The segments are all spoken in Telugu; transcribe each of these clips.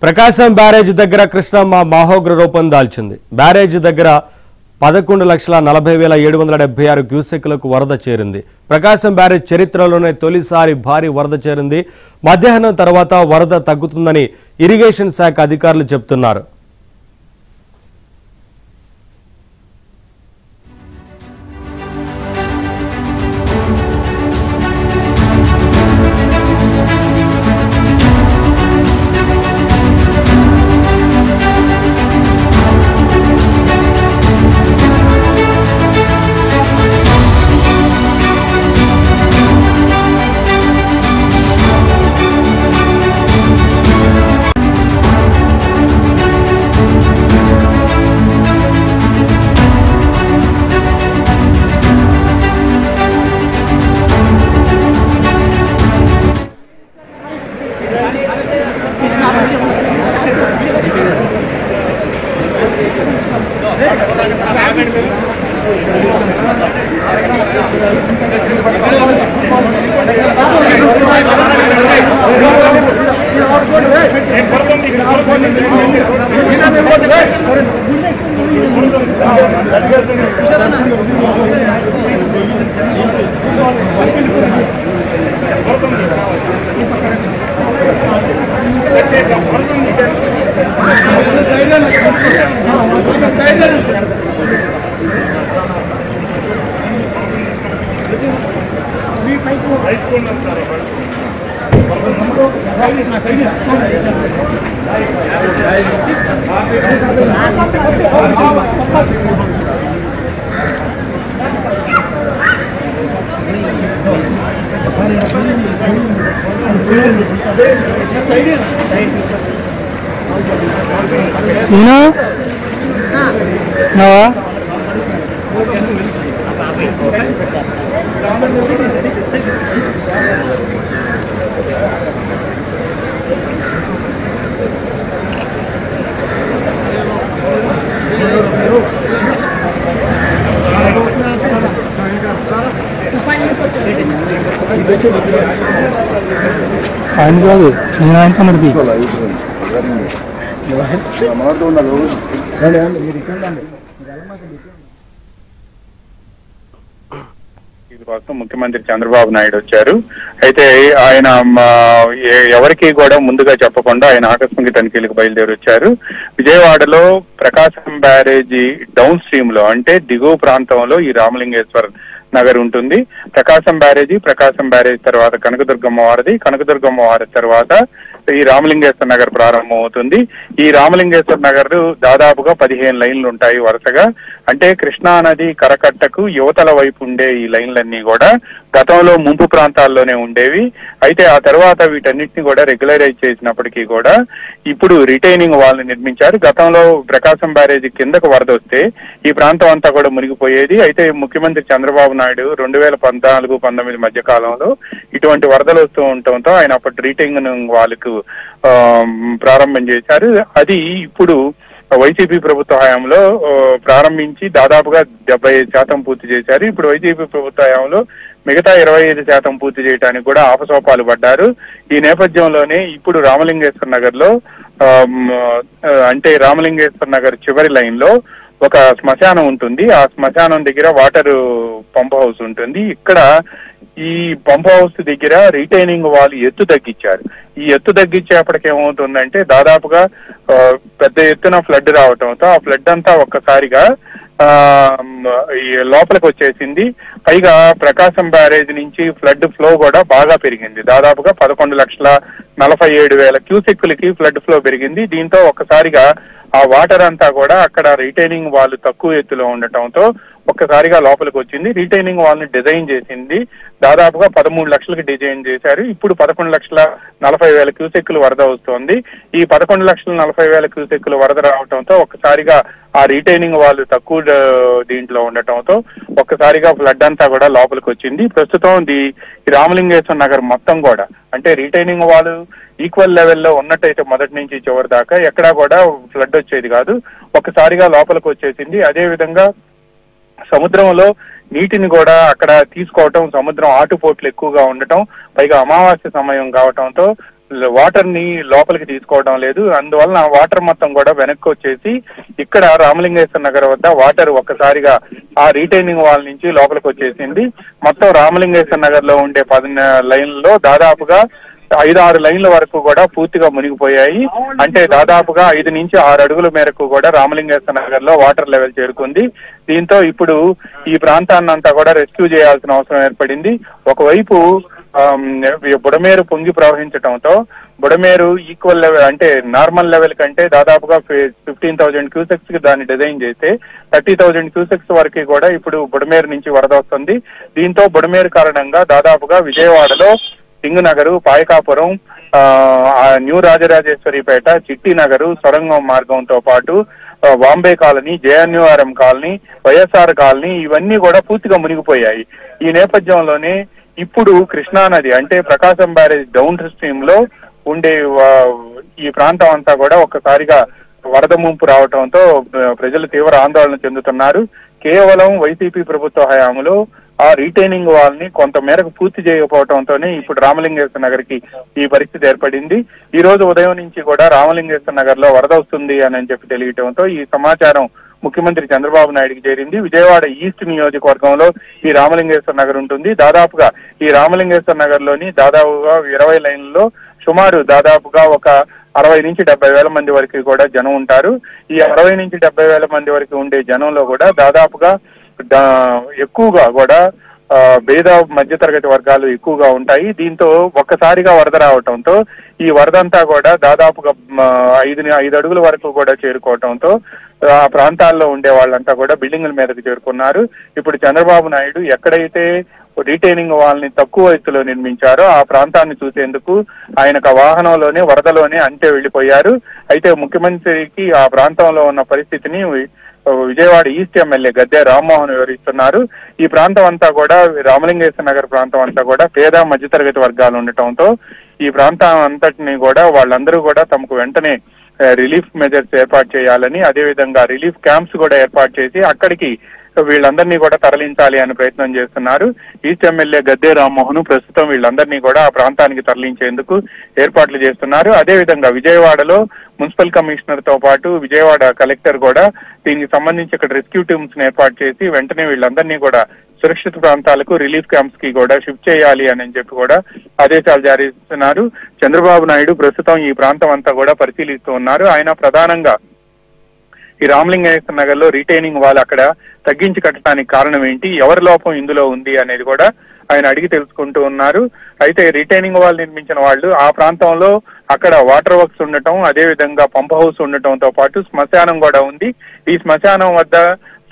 ప్రకాశం బ్యారేజ్ దగ్గర కృష్ణమ్మ మహోగ్ర రూపం దాల్చింది. బ్యారేజ్ దగ్గర 11,40,776 క్యూసెక్లకు వరద చేరింది. ప్రకాశం బ్యారేజ్ చరిత్రలోనే తొలిసారి భారీ వరద చేరింది. మధ్యాహ్నం తర్వాత వరద తగ్గుతుందని ఇరిగేషన్ శాఖ అధికారులు చెబుతున్నారు. ఆయన కాదు నేను ఆయన కనబడి ముఖ్యమంత్రి చంద్రబాబు నాయుడు వచ్చారు. అయితే ఆయన ఎవరికి కూడా ముందుగా చెప్పకుండా ఆయన ఆకస్మిక తనిఖీలకు బయలుదేరి వచ్చారు. విజయవాడలో ప్రకాశం బ్యారేజీ డౌన్ స్ట్రీమ్ లో అంటే దిగువ ప్రాంతంలో ఈ రామలింగేశ్వర నగర్ ఉంటుంది. ప్రకాశం బ్యారేజ్ తర్వాత కనకదుర్గమ్మ వారధి తర్వాత ఈ రామలింగేశ్వర నగర్ ప్రారంభం అవుతుంది. ఈ రామలింగేశ్వర నగర్ దాదాపుగా 15 లైన్లు ఉంటాయి వరుసగా. అంటే కృష్ణా నది కరకట్టకు యువతల వైపు ఉండే ఈ లైన్లన్నీ కూడా గతంలో ముంపు ప్రాంతాల్లోనే ఉండేవి. అయితే ఆ తర్వాత వీటన్నిటిని కూడా రెగ్యులరైజ్ చేసినప్పటికీ కూడా ఇప్పుడు రిటైనింగ్ వాల్ నిర్మించారు. గతంలో ప్రకాశం బ్యారేజీ కిందకు వరద వస్తే ఈ ప్రాంతం అంతా కూడా మునిగిపోయేది. అయితే ముఖ్యమంత్రి చంద్రబాబు నాయుడు 2014-19 మధ్య కాలంలో ఇటువంటి వరదలు వస్తూ ఉండటంతో ఆయన అప్పటి రిటైనింగ్ వాల్కు ప్రారంభం చేశారు. అది ఇప్పుడు వైసీపీ ప్రభుత్వ హయాంలో ప్రారంభించి దాదాపుగా 75% పూర్తి చేశారు. ఇప్పుడు వైసీపీ ప్రభుత్వ హయాంలో మిగతా 25% పూర్తి చేయడానికి కూడా ఆపసోపాలు పడ్డారు. ఈ నేపథ్యంలోనే ఇప్పుడు రామలింగేశ్వర నగర్ లో అంటే రామలింగేశ్వర నగర్ చివరి లైన్ లో ఒక శ్మశానం ఉంటుంది. ఆ శ్మశానం దగ్గర వాటర్ పంప్ హౌస్ ఉంటుంది. ఇక్కడ ఈ పంప్ హౌస్ దగ్గర రిటైనింగ్ వాల్ ఎత్తు తగ్గించారు. ఈ ఎత్తు తగ్గించేపటికి ఏమవుతుందంటే దాదాపుగా పెద్ద ఎత్తున ఫ్లడ్ రావటంతో ఆ ఫ్లడ్ అంతా ఒక్కసారిగా లోపలికి వచ్చేసింది. పైగా ప్రకాశం బ్యారేజ్ నుంచి ఫ్లడ్ ఫ్లో కూడా బాగా పెరిగింది. దాదాపుగా 11,47,000 క్యూసెక్కులకి ఫ్లడ్ ఫ్లో పెరిగింది. దీంతో ఒక్కసారిగా ఆ వాటర్ అంతా కూడా అక్కడ రిటైనింగ్ వాల్ తక్కువ ఎత్తులో ఉండటంతో ఒక్కసారిగా లోపలికి వచ్చింది. రిటైనింగ్ వాల్ ని డిజైన్ చేసింది దాదాపుగా 13 లక్షలకు డిజైన్ చేశారు. ఇప్పుడు 11,40,000 క్యూసెక్కులు వరద వస్తోంది. ఈ 11,40,000 క్యూసెక్కులు వరద రావడంతో ఒక్కసారిగా ఆ రిటైనింగ్ వాల్ తక్కువ దీంట్లో ఉండటంతో ఒక్కసారిగా ఫ్లడ్ అంతా కూడా లోపలికి వచ్చింది. ప్రస్తుతం ఈ రామలింగేశ్వర నగర్ మొత్తం కూడా అంటే రిటైనింగ్ వాల్ ఈక్వల్ లెవెల్లో ఉన్నట్టయితే మొదటి నుంచి చివరి దాకా ఎక్కడా కూడా ఫ్లడ్ వచ్చేది కాదు. ఒక్కసారిగా లోపలికి వచ్చేసింది. అదే విధంగా సముద్రంలో నీటిని కూడా అక్కడ తీసుకోవటం, సముద్రం ఆటుపోట్లు ఎక్కువగా ఉండటం, పైగా అమావాస్య సమయం కావటంతో వాటర్ ని లోపలికి తీసుకోవడం లేదు. అందువలన వాటర్ మొత్తం కూడా వెనక్కి వచ్చేసి ఇక్కడ రామలింగేశ్వర నగర్ వద్ద వాటర్ ఒక్కసారిగా ఆ రీటైనింగ్ వాల్ నుంచి లోపలికి వచ్చేసింది. మొత్తం రామలింగేశ్వర నగర్ లో ఉండే 10 లైన్లలో దాదాపుగా 5-6 లైన్ల వరకు కూడా పూర్తిగా మునిగిపోయాయి. అంటే దాదాపుగా 5 నుంచి 6 అడుగుల మేరకు కూడా రామలింగేశ్వర నగర్ లో వాటర్ లెవెల్ చేరుకుంది. దీంతో ఇప్పుడు ఈ ప్రాంతాన్ని అంతా కూడా రెస్క్యూ చేయాల్సిన అవసరం ఏర్పడింది. ఒకవైపు బుడమేరు పొంగి ప్రవహించడంతో బుడమేరు ఈక్వల్ లెవెల్ అంటే నార్మల్ లెవెల్ కంటే దాదాపుగా 15,000 క్యూసెక్స్ కి దాన్ని డిజైన్ చేస్తే 30,000 క్యూసెక్స్ వరకు కూడా ఇప్పుడు బుడమేరు నుంచి వరద వస్తుంది. దీంతో బుడమేరు కారణంగా దాదాపుగా విజయవాడలో సింగనగరు, పాయకాపురం, న్యూ రాజరాజేశ్వరిపేట, చిట్టి నగరు, సొరంగం మార్గంతో పాటు Bombay colony, JNURM colony, YSR colony ఇవన్నీ కూడా పూర్తిగా మునిగిపోయాయి. ఈ నేపథ్యంలోనే ఇప్పుడు కృష్ణానది అంటే ప్రకాశం బ్యారేజ్ డౌన్ స్ట్రీమ్ లో ఉండే ఈ ప్రాంతం అంతా కూడా ఒక్కసారిగా వరద ముంపు రావడంతో ప్రజలు తీవ్ర ఆందోళన చెందుతున్నారు. కేవలం వైసీపీ ప్రభుత్వ హయాంలో ఆ రీటైనింగ్ వాల్ ని కొంత మేరకు పూర్తి చేయకపోవడంతోనే ఇప్పుడు రామలింగేశ్వర నగర్ కి ఈ పరిస్థితి ఏర్పడింది. ఈ రోజు ఉదయం నుంచి కూడా రామలింగేశ్వర నగర్ లో వరద వస్తుంది అని చెప్పి తెలియటంతో ఈ సమాచారం ముఖ్యమంత్రి చంద్రబాబు నాయుడుకి చేరింది. విజయవాడ ఈస్ట్ నియోజకవర్గంలో ఈ రామలింగేశ్వర నగర్ ఉంటుంది. దాదాపుగా ఈ రామలింగేశ్వర నగర్ లోని దాదాపుగా 20 లైన్లలో సుమారు దాదాపుగా ఒక 60 నుంచి 70 వేల మంది వరకు కూడా జనం ఉంటారు. ఈ 60 నుంచి 70 వేల మంది వరకు ఉండే జనంలో కూడా దాదాపుగా ఎక్కువగా కూడా పేద మధ్యతరగతి వర్గాలు ఎక్కువగా ఉంటాయి. దీంతో ఒక్కసారిగా వరద రావటంతో ఈ వరదంతా కూడా దాదాపుగా 5 అడుగుల వరకు కూడా చేరుకోవటంతో ఆ ప్రాంతాల్లో ఉండే వాళ్ళంతా కూడా బిల్డింగుల మీదకి చేరుకున్నారు. ఇప్పుడు చంద్రబాబు నాయుడు ఎక్కడైతే రీటైనింగ్ వాల్ని తక్కువ ఎత్తులో నిర్మించారో ఆ ప్రాంతాన్ని చూసేందుకు ఆయనకు వాహనంలోనే వరదలోనే అంతే వెళ్లిపోయారు. అయితే ముఖ్యమంత్రికి ఆ ప్రాంతంలో ఉన్న పరిస్థితిని విజయవాడ ఈస్ట్ ఎమ్మెల్యే గద్దె రామ్మోహన్ వివరిస్తున్నారు. ఈ ప్రాంతం అంతా కూడా రామలింగేశ్వర నగర్ ప్రాంతం అంతా కూడా పేద మధ్యతరగతి వర్గాలు ఉండటంతో ఈ ప్రాంతం అంతటిని కూడా వాళ్ళందరూ కూడా తమకు వెంటనే రిలీఫ్ మెజర్స్ ఏర్పాటు చేయాలని, అదేవిధంగా రిలీఫ్ క్యాంప్స్ కూడా ఏర్పాటు చేసి అక్కడికి వీళ్ళందరినీ కూడా తరలించాలి అని ప్రయత్నం చేస్తున్నారు. ఈస్ట్ ఎమ్మెల్యే గద్దె రామ్మోహన్ ప్రస్తుతం వీళ్ళందరినీ కూడా ఆ ప్రాంతానికి తరలించేందుకు ఏర్పాట్లు చేస్తున్నారు. అదేవిధంగా విజయవాడలో మున్సిపల్ కమిషనర్ తో పాటు విజయవాడ కలెక్టర్ కూడా దీనికి సంబంధించి ఇక్కడ రెస్క్యూ టీమ్స్ ఏర్పాటు చేసి వెంటనే వీళ్ళందరినీ కూడా సురక్షిత ప్రాంతాలకు రిలీఫ్ క్యాంప్స్ కి కూడా షిఫ్ట్ చేయాలి అని చెప్పి కూడా ఆదేశాలు జారీ చేస్తున్నారు. చంద్రబాబు నాయుడు ప్రస్తుతం ఈ ప్రాంతం అంతా కూడా పరిశీలిస్తూ ఉన్నారు. ఆయన ప్రధానంగా ఈ రామలింగేశ్వర నగర్ లో రీటైనింగ్ వాల్ అక్కడ తగ్గించి కట్టడానికి కారణం ఏంటి, ఎవరి లోపం ఇందులో ఉంది అనేది కూడా ఆయన అడిగి తెలుసుకుంటూ ఉన్నారు. అయితే రిటైనింగ్ వాల్ నిర్మించిన వాళ్ళు ఆ ప్రాంతంలో అక్కడ వాటర్ వర్క్స్ ఉండటం, అదేవిధంగా పంప్ హౌస్ ఉండటంతో పాటు శ్మశానం కూడా ఉంది. ఈ శ్మశానం వద్ద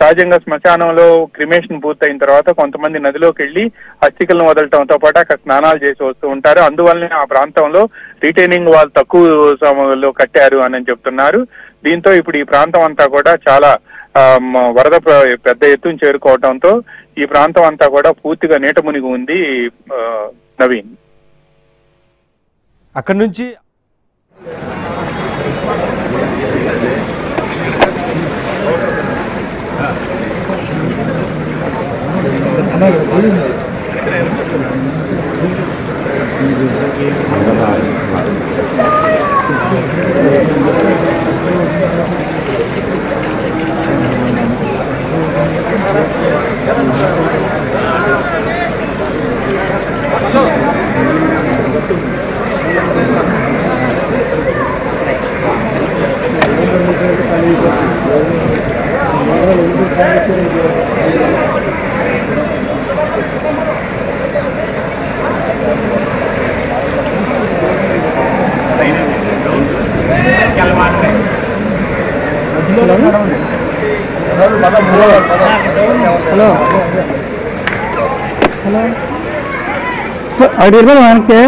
సహజంగా శ్మశానంలో క్రిమేషన్ పూర్తయిన తర్వాత కొంతమంది నదిలోకి వెళ్లి అస్థికలను వదలటంతో పాటు అక్కడ స్నానాలు చేసి వస్తూ ఉంటారు. అందువల్లనే ఆ ప్రాంతంలో రిటైనింగ్ వాల్ తక్కువ సమయంలో కట్టారు అని చెప్తున్నారు. దీంతో ఇప్పుడు ఈ ప్రాంతం అంతా కూడా చాలా వరద పెద్ద ఎత్తున చేరుకోవడంతో ఈ ప్రాంతం అంతా కూడా పూర్తిగా నీట మునిగి ఉంది. నవీన్, అక్కడి నుంచి హలో అడిగి మనకి